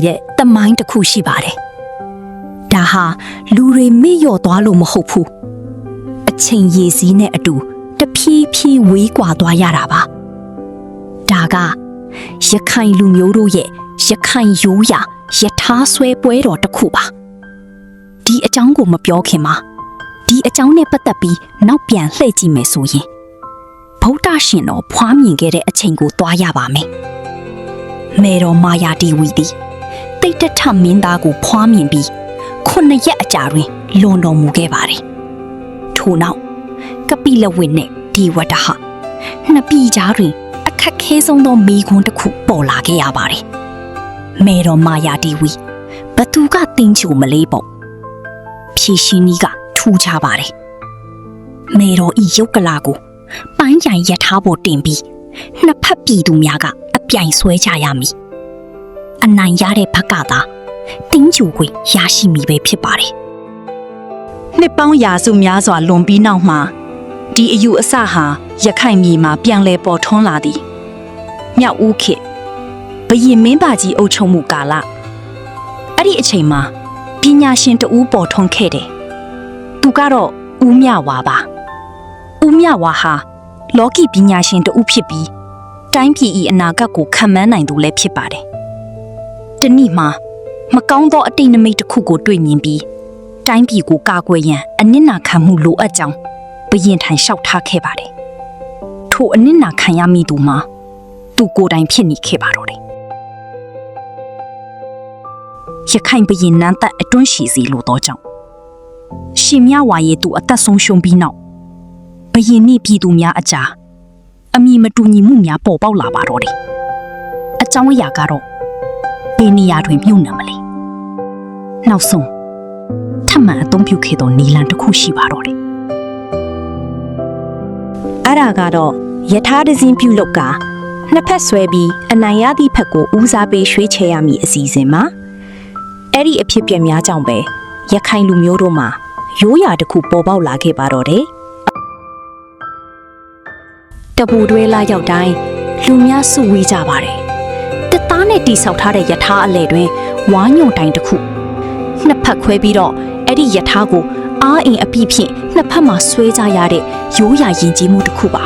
နေတဲ့တမိုင်းတစ်ခုရှိပါတယ်။ဒါဟာလူတွေမေ့လျော့သွားလို့မဟုတ်ဘူး။အချိန်ရည်စည်းနဲ့အတူတဖြည်းဖြည်းဝေးကွာသွားရတာပါ။ဒါကရခိုင်လူမျိုးတို့ရဲ့ရခိုင်ရိုးရာယထာဆွဲပွဲတော်တစ်ခုပါ။ဒီအကြောင်းကိုမပြောခင်မှာဒီအကြောင်းနဲ့ပတ်သက်ပြီးနောက်ပြန်လှည့်ကြည့်မယ်ဆိုရင်ဗုဒ္ဓရှင်တော်ဖွားမြင်ခဲ့တဲ့အချိန်ကိုသွားရပါမယ်။မေတော်မာယာတီဝီသည်တိတ်တထမင်းသားကိုဖွားမြင်ပြီး9 ရက်အကြာတွင်လွန်တော်မူခဲ့ပါတယ်။ထို့နောက်ကပိလဝိနဲ့ဒီဝတ္တဟနှစ်ပြည်ကြားတွင်အခက်ခဲဆုံးသောမိခွန်းတစ်ခုပေါ်လာခဲ့ရပါတယ်။မေတော်မာယာတီဝီဘသူကတင်းချိုမလေးပေါ့။ဖြည့်ရှင်ကြီးကထူချပါတယ်။မေတော်ဤရုပ်ကလာကိုပန်းကြိုင်ရထားပေါ်တင်ပြီးနှစ်ဖက်ပြည်သူများကအပြိုင်ဆွဲကြရမည်။အနိုင်ရတဲ့ဘက်ကသာတင်းချိုကိုရရှိမိပဲဖြစ်ပါတယ်။နှစ်ပေါင်းရာစုများစွာလွန်ပြီးနောက်မှာဒီအယူအဆဟာရခိုင်ပြည်မှာပြန်လည်ပေါ်ထွန်းလာသည်။မြောက်ဦးခေတ်ဘုရင်မင်းသားကြီးအုပ်ချုပ်မှုကာလအဲ့ဒီအချိန်မှာပညာရှင်တဦးပေါ်ထွန်းခဲ့တယ်။သူကတော့ဦးမြဝါပါ။ဦးမြဝါဟာလောကီပညာရှင်တဦးဖြစ်ပြီးတိုင်းပြည်၏အနာဂတ်ကိုခံမှန်းနိုင်သူလည်းဖြစ်ပါတယ်။တနေ့မှာမကောင်းသောအတိတ်နမိတ်တစ်ခုကိုတွေ့မြင်ပြီးတိုင်းပြည်ကိုကာကွယ်ရန်အနစ်နာခံမှုလိုအပ်ကြောင်းဘုရင်ထံလျှောက်ထားခဲ့ပါတယ်။ထိုအနစ်နာခံရမိသူမှာသူကိုယ်တိုင်ဖြစ်နေခဲ့ပါတော့တယ်။ရခိုင်ဘုရင်နန်းသက်အတွန်းရှိစီလိုသောကြောင့်ရှင်မြဝါရဲ့သူအသက်ဆုံးရှုံးပြီးနောက်ဘုရင်နှင့်ပြည်သူများအကြားအမိမတူညီမှုများပေါ်ပေါက်လာပါတော့တယ်။အကြောင်းအရာကတော့ဘယ်နေရာတွင်မြုပ်နှံမလဲ။နောက်ဆုံးထပ်မံအသုံးပြုခဲ့သောနီလန်တစ်ခုရှိပါတော့တယ်။အဲ့ဒါကတော့ယထာတစင်းပြုလုပ်ကနှစ်ဖက်ဆွဲပြီးအနိုင်ရသည့်ဖက်ကိုဦးစားပေးရွှေ့ချရမည့်အစီအစဉ်မှာအဲ့ဒီအဖြစ်ပြက်များကြောင့်ပဲရခိုင်လူမျိုးတို့မှာရိုးရာတစ်ခုပေါ်ပေါက်လာခဲ့ပါတော့တယ်။တပူတွဲလာရောက်တိုင်းလူများစုဝေးကြပါတယ်။တစ်သားနဲ့တိဆောက်ထားတဲ့ယထာအလဲတွင်ဝါညုံတိုင်တစ်ခုနှစ်ဖက်ခွဲပြီးတော့အဲ့ဒီယထာကိုအားအင်အပြည့်ဖြင့်နှစ်ဖက်မှာဆွဲကြရတဲ့ရိုးရာယဉ်ကျေးမှုတစ်ခုပါ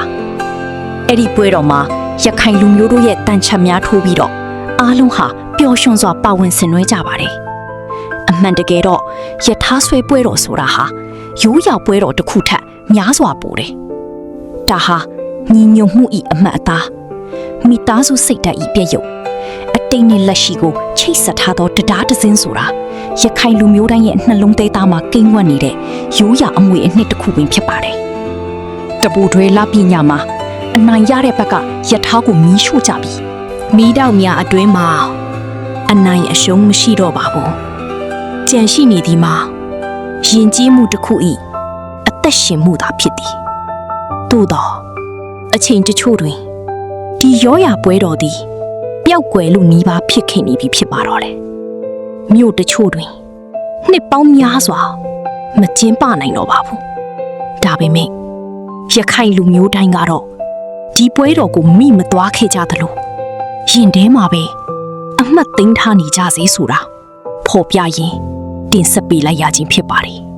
။အဲ့ဒီပွဲတော်မှာရခိုင်လူမျိုးတို့ရဲ့တန်ချက်များထိုးပြီးတော့အားလုံးဟာပျော်ရွှင်စွာပါဝင်ဆင်နွှဲကြပါတယ်။အမှန်တကယ်တော့ယထာဆွဲပွဲတော်ဆိုတာဟာရိုးရာပွဲတော်တစ်ခုထက်များစွာပိုတယ်။ဒါဟာညီညွတ်မှုဤအမှတ်အသားမိသားစုစိတ်ဓာတ်ဤပြည့်ရုပ်အတိတ်နဲ့လက်ရှိကိုချိတ်ဆက်ထားသောတရားတစင်းဆိုတာရခိုင်လူမျိုးတိုင်းရဲ့နှလုံးသားသားမှာကိန်းဝတ်နေတဲ့ရိုးရာအမွေအနှစ်တစ်ခုပင်ဖြစ်ပါတယ်။တပူတွဲလာပညာမှာအနိုင်ရတဲ့ဘက်ကယထာကိုမီးရှို့ကြပြီ။မီးတောက်များအတွင်းမှာအနိုင်အရှုံးမရှိတော့ပါဘူး။ကြံရှိနေသည်မှာယဉ်ကျေးမှုတစ်ခုဤအသက်ရှင်မှုသာဖြစ်သည်။သို့သောအချိန်တချို့တွင်ဒီရောရာပွဲတော်သည်ပျောက်ကွယ်လို့နီးပါးဖြစ်ခဲ့နေပြီဖြစ်ပါတော့တယ်။မြို့တချို့တွင်နှစ်ပေါင်းများစွာမကျင်းပနိုင်တော့ပါဘူး။ဒါပေမဲ့ရခိုင်လူမျိုးတိုင်းကတော့ဒီပွဲတော်ကိုမိမသွားခဲ့ကြသလိုရင်ထဲမှာပဲအမှတ်သိမ်းထားနေကြစေဆိုတာဖော်ပြရင်းတင်ဆက်ပေးလိုက်ရခြင်းဖြစ်ပါတယ်။